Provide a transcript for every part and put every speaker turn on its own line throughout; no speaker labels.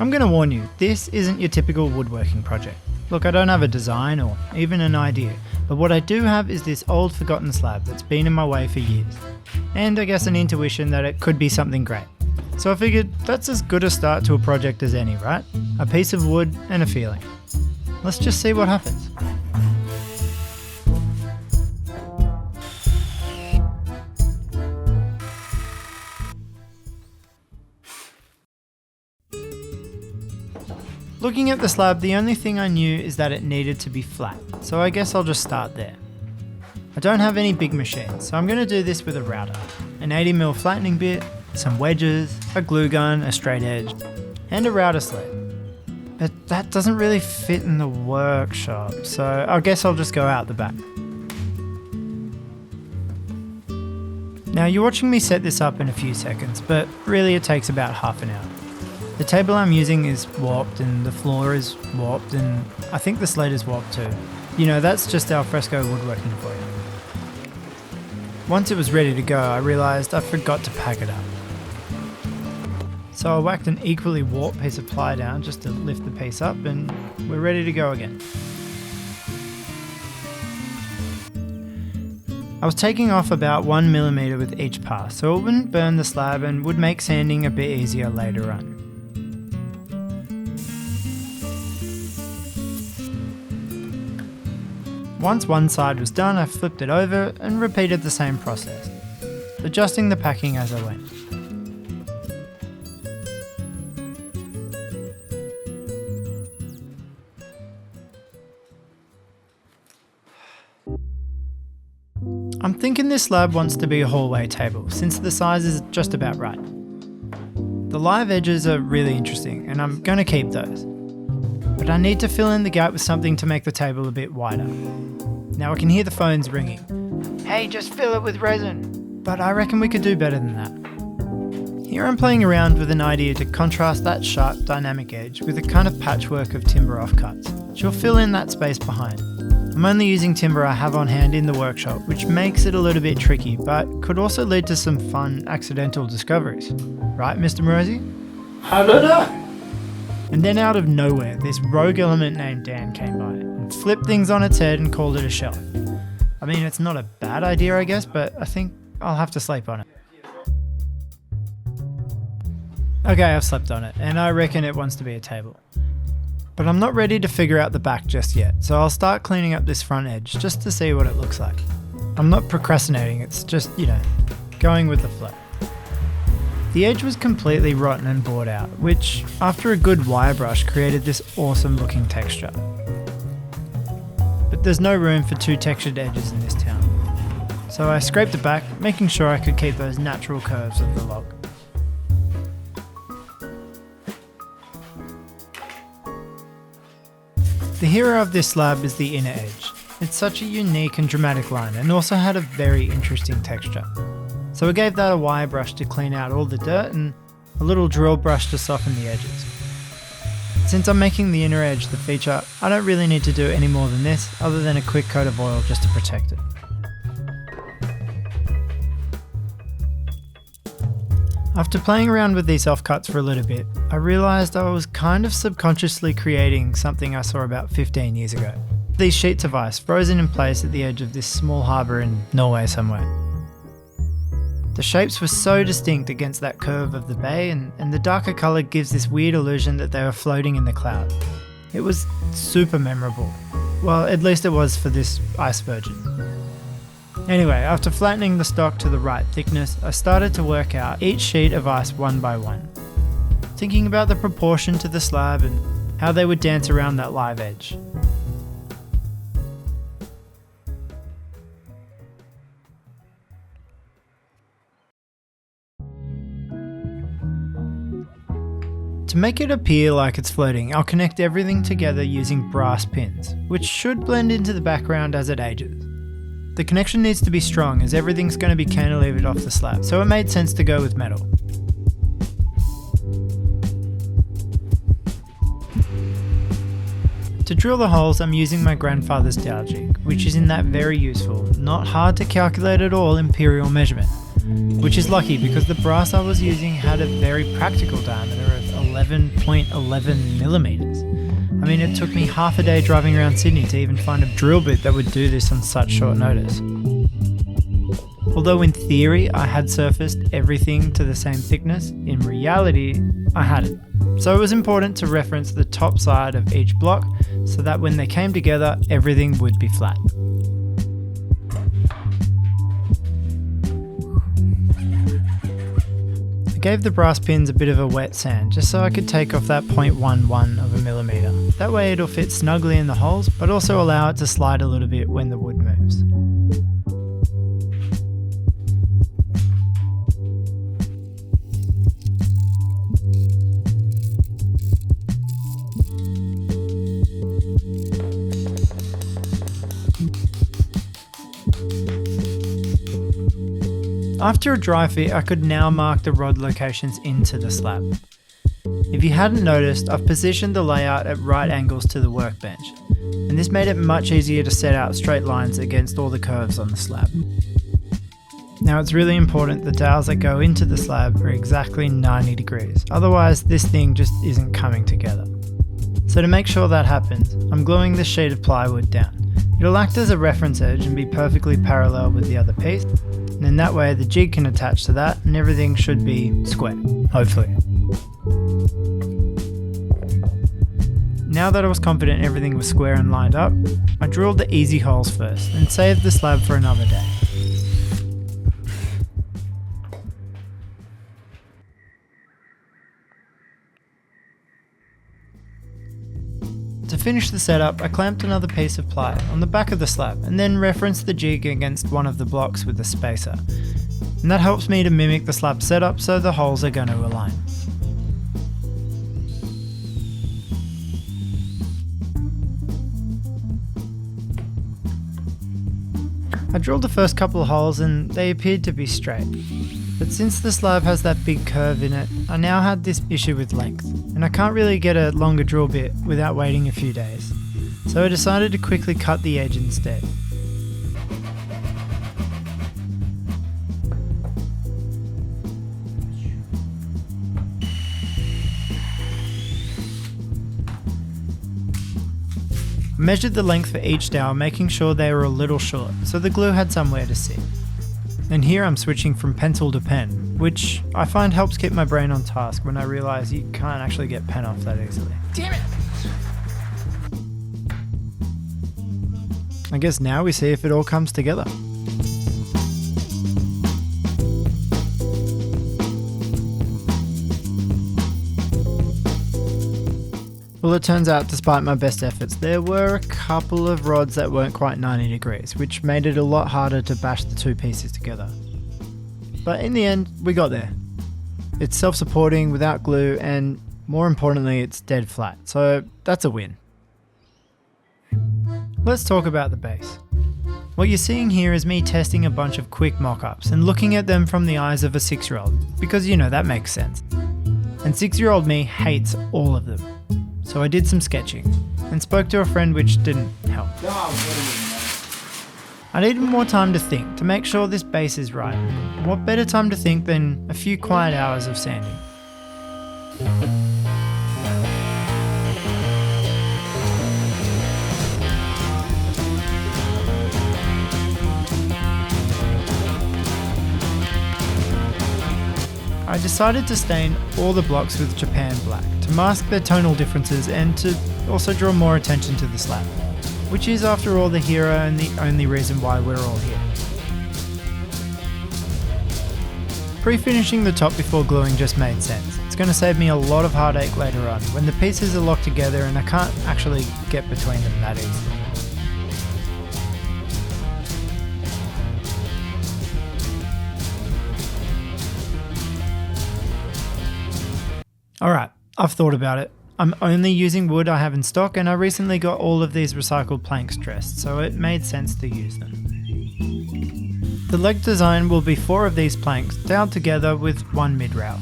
I'm going to warn you, this isn't your typical woodworking project. Look, I don't have a design or even an idea, but what I do have is this old forgotten slab that's been in my way for years. And I guess an intuition that it could be something great. So I figured that's as good a start to a project as any, right? A piece of wood and a feeling. Let's just see what happens. Looking at the slab, the only thing I knew is that it needed to be flat, so I guess I'll just start there. I don't have any big machines, so I'm going to do this with a router, an 80mm flattening bit, some wedges, a glue gun, a straight edge, and a router sled. But that doesn't really fit in the workshop, so I guess I'll just go out the back. Now you're watching me set this up in a few seconds, but really it takes about half an hour. The table I'm using is warped and the floor is warped and I think the sled is warped too. You know, that's just al fresco woodworking for you. Once it was ready to go, I realised I forgot to pack it up. So I whacked an equally warped piece of ply down just to lift the piece up and we're ready to go again. I was taking off about 1mm with each pass so it wouldn't burn the slab and would make sanding a bit easier later on. Once one side was done, I flipped it over and repeated the same process, adjusting the packing as I went. I'm thinking this slab wants to be a hallway table, since the size is just about right. The live edges are really interesting, and I'm going to keep those. But I need to fill in the gap with something to make the table a bit wider. Now I can hear the phones ringing. Hey, just fill it with resin. But I reckon we could do better than that. Here I'm playing around with an idea to contrast that sharp dynamic edge with a kind of patchwork of timber offcuts, which will fill in that space behind. I'm only using timber I have on hand in the workshop, which makes it a little bit tricky, but could also lead to some fun accidental discoveries. Right, Mr. Morosi?
I don't know.
And then out of nowhere, this rogue element named Dan came by and flipped things on its head and called it a shelf. I mean, it's not a bad idea, I guess, but I think I'll have to sleep on it. Okay, I've slept on it, and I reckon it wants to be a table. But I'm not ready to figure out the back just yet, so I'll start cleaning up this front edge just to see what it looks like. I'm not procrastinating, it's just, going with the flow. The edge was completely rotten and bored out, which, after a good wire brush, created this awesome looking texture. But there's no room for two textured edges in this town. So I scraped it back, making sure I could keep those natural curves of the log. The hero of this slab is the inner edge. It's such a unique and dramatic line and also had a very interesting texture. So I gave that a wire brush to clean out all the dirt and a little drill brush to soften the edges. Since I'm making the inner edge the feature, I don't really need to do any more than this other than a quick coat of oil just to protect it. After playing around with these offcuts for a little bit, I realised I was kind of subconsciously creating something I saw about 15 years ago. These sheets of ice frozen in place at the edge of this small harbour in Norway somewhere. The shapes were so distinct against that curve of the bay and the darker colour gives this weird illusion that they were floating in the cloud. It was super memorable. Well, at least it was for this ice virgin. Anyway, after flattening the stock to the right thickness, I started to work out each sheet of ice one by one, thinking about the proportion to the slab and how they would dance around that live edge. To make it appear like it's floating, I'll connect everything together using brass pins, which should blend into the background as it ages. The connection needs to be strong as everything's going to be cantilevered off the slab, so it made sense to go with metal. To drill the holes, I'm using my grandfather's dowel jig, which is in that very useful, not hard to calculate at all imperial measurement, which is lucky because the brass I was using had a very practical diameter of 11.11 millimeters. I mean, it took me half a day driving around Sydney to even find a drill bit that would do this on such short notice. Although in theory I had surfaced everything to the same thickness, in reality I hadn't. So it was important to reference the top side of each block so that when they came together, everything would be flat. I gave the brass pins a bit of a wet sand just so I could take off that 0.11 of a millimeter. That way it'll fit snugly in the holes, but also allow it to slide a little bit when the wood moves. After a dry fit, I could now mark the rod locations into the slab. If you hadn't noticed, I've positioned the layout at right angles to the workbench, and this made it much easier to set out straight lines against all the curves on the slab. Now it's really important the dowels that go into the slab are exactly 90 degrees, otherwise this thing just isn't coming together. So to make sure that happens, I'm gluing this sheet of plywood down. It'll act as a reference edge and be perfectly parallel with the other piece, and then that way the jig can attach to that and everything should be square, hopefully. Now that I was confident everything was square and lined up, I drilled the easy holes first and saved the slab for another day. To finish the setup, I clamped another piece of ply on the back of the slab and then referenced the jig against one of the blocks with a spacer. And that helps me to mimic the slab setup so the holes are going to align. I drilled the first couple of holes and they appeared to be straight. But since the slab has that big curve in it, I now had this issue with length, and I can't really get a longer drill bit without waiting a few days. So I decided to quickly cut the edge instead. I measured the length for each dowel, making sure they were a little short, so the glue had somewhere to sit. And here I'm switching from pencil to pen, which I find helps keep my brain on task when I realise you can't actually get pen off that easily. Damn it! I guess now we see if it all comes together. Well, it turns out, despite my best efforts, there were a couple of rods that weren't quite 90 degrees, which made it a lot harder to bash the two pieces together. But in the end, we got there. It's self-supporting without glue, and more importantly, it's dead flat, so that's a win. Let's talk about the base. What you're seeing here is me testing a bunch of quick mock-ups and looking at them from the eyes of a 6-year-old, because you know that makes sense. And 6-year-old me hates all of them. So I did some sketching, and spoke to a friend, which didn't help. I needed more time to think, to make sure this base is right. What better time to think than a few quiet hours of sanding? I decided to stain all the blocks with Japan black to mask their tonal differences and to also draw more attention to the slab, which is after all the hero and the only reason why we're all here. Pre-finishing the top before gluing just made sense. It's going to save me a lot of heartache later on when the pieces are locked together and I can't actually get between them that easily. Alright, I've thought about it. I'm only using wood I have in stock and I recently got all of these recycled planks dressed, so it made sense to use them. The leg design will be 4 of these planks doweled together with one mid-rail.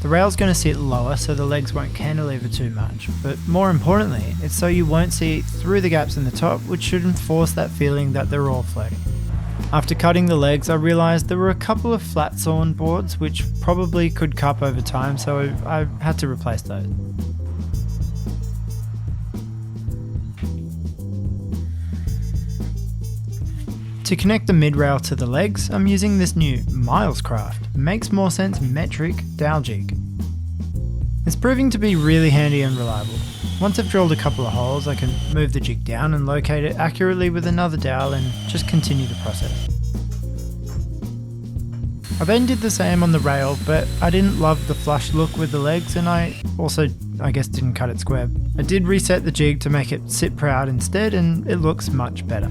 The rail's going to sit lower so the legs won't cantilever too much, but more importantly, it's so you won't see through the gaps in the top, which should enforce that feeling that they're all floating. After cutting the legs, I realised there were a couple of flat sawn boards which probably could cup over time, so I had to replace those. To connect the mid-rail to the legs, I'm using this new Milescraft Makes More Sense metric dowel jig. It's proving to be really handy and reliable. Once I've drilled a couple of holes, I can move the jig down and locate it accurately with another dowel and just continue the process. I then did the same on the rail, but I didn't love the flush look with the legs, and I also, didn't cut it square. I did reset the jig to make it sit proud instead, and it looks much better.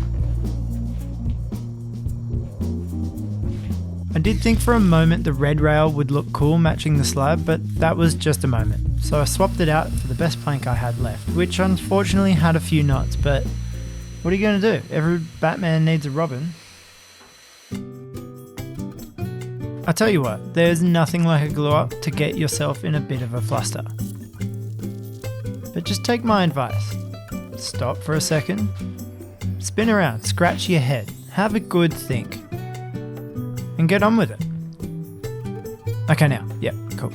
I did think for a moment the red rail would look cool matching the slab, but that was just a moment. So I swapped it out for the best plank I had left, which unfortunately had a few knots, but what are you going to do? Every Batman needs a Robin. I tell you what, there's nothing like a glue up to get yourself in a bit of a fluster. But just take my advice. Stop for a second, spin around, scratch your head, have a good think. And get on with it. Okay now, yeah, cool.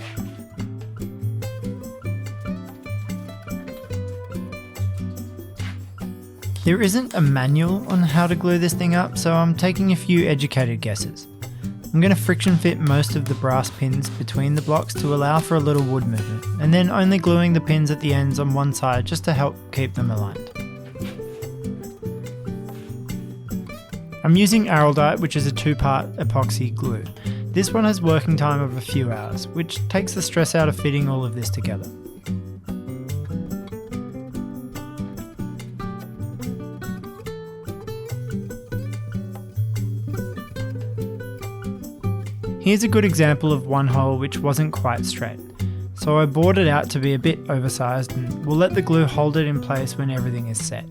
There isn't a manual on how to glue this thing up, so I'm taking a few educated guesses. I'm going to friction fit most of the brass pins between the blocks to allow for a little wood movement, and then only gluing the pins at the ends on one side just to help keep them aligned. I'm using Araldite, which is a 2-part epoxy glue. This one has working time of a few hours, which takes the stress out of fitting all of this together. Here's a good example of one hole which wasn't quite straight. So I bored it out to be a bit oversized, and we'll let the glue hold it in place when everything is set.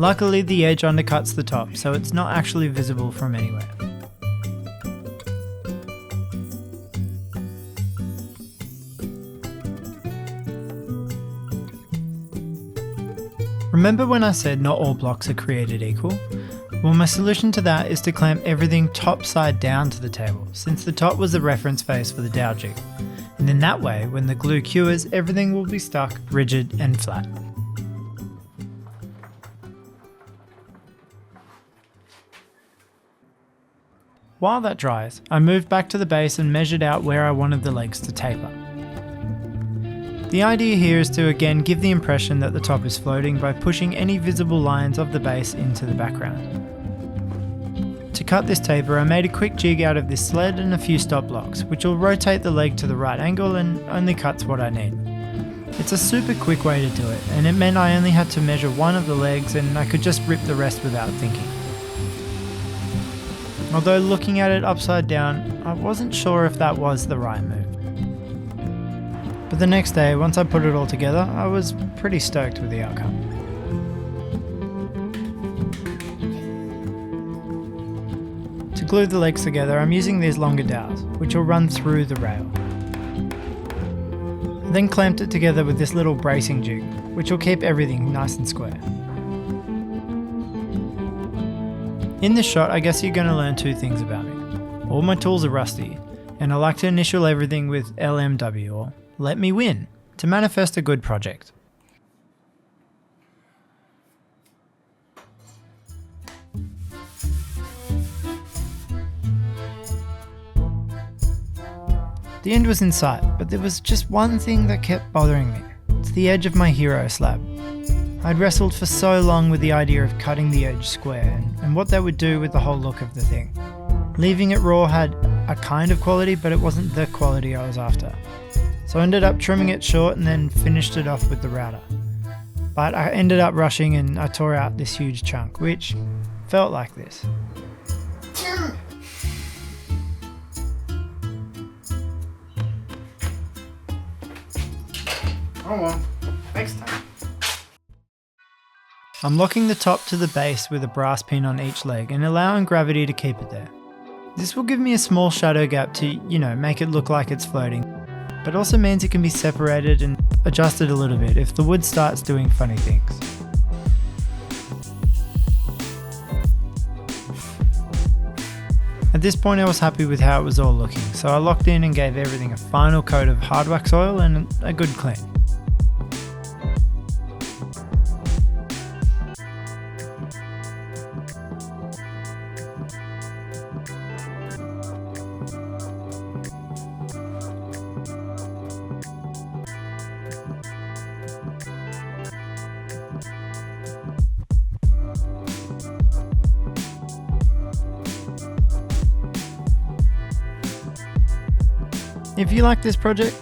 Luckily, the edge undercuts the top, so it's not actually visible from anywhere. Remember when I said not all blocks are created equal? Well, my solution to that is to clamp everything top side down to the table, since the top was the reference face for the dowel jig. And in that way, when the glue cures, everything will be stuck, rigid and flat. While that dries, I moved back to the base and measured out where I wanted the legs to taper. The idea here is to again give the impression that the top is floating by pushing any visible lines of the base into the background. To cut this taper, I made a quick jig out of this sled and a few stop blocks, which will rotate the leg to the right angle and only cuts what I need. It's a super quick way to do it, and it meant I only had to measure one of the legs and I could just rip the rest without thinking. Although looking at it upside down, I wasn't sure if that was the right move. But the next day, once I put it all together, I was pretty stoked with the outcome. To glue the legs together, I'm using these longer dowels, which will run through the rail. I then clamped it together with this little bracing jig, which will keep everything nice and square. In this shot, I guess you're going to learn two things about me. All my tools are rusty, and I like to initial everything with LMW, or let me win, to manifest a good project. The end was in sight, but there was just one thing that kept bothering me. It's the edge of my hero slab. I'd wrestled for so long with the idea of cutting the edge square and what that would do with the whole look of the thing. Leaving it raw had a kind of quality, but it wasn't the quality I was after. So I ended up trimming it short and then finished it off with the router. But I ended up rushing and I tore out this huge chunk, which felt like this. Oh well, next time. I'm locking the top to the base with a brass pin on each leg and allowing gravity to keep it there. This will give me a small shadow gap to, make it look like it's floating, but also means it can be separated and adjusted a little bit if the wood starts doing funny things. At this point I was happy with how it was all looking, so I locked in and gave everything a final coat of hard wax oil and a good clean. If you like this project,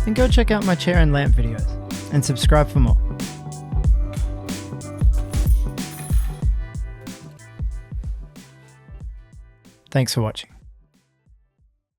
then go check out my chair and lamp videos, and subscribe for more. Thanks for watching.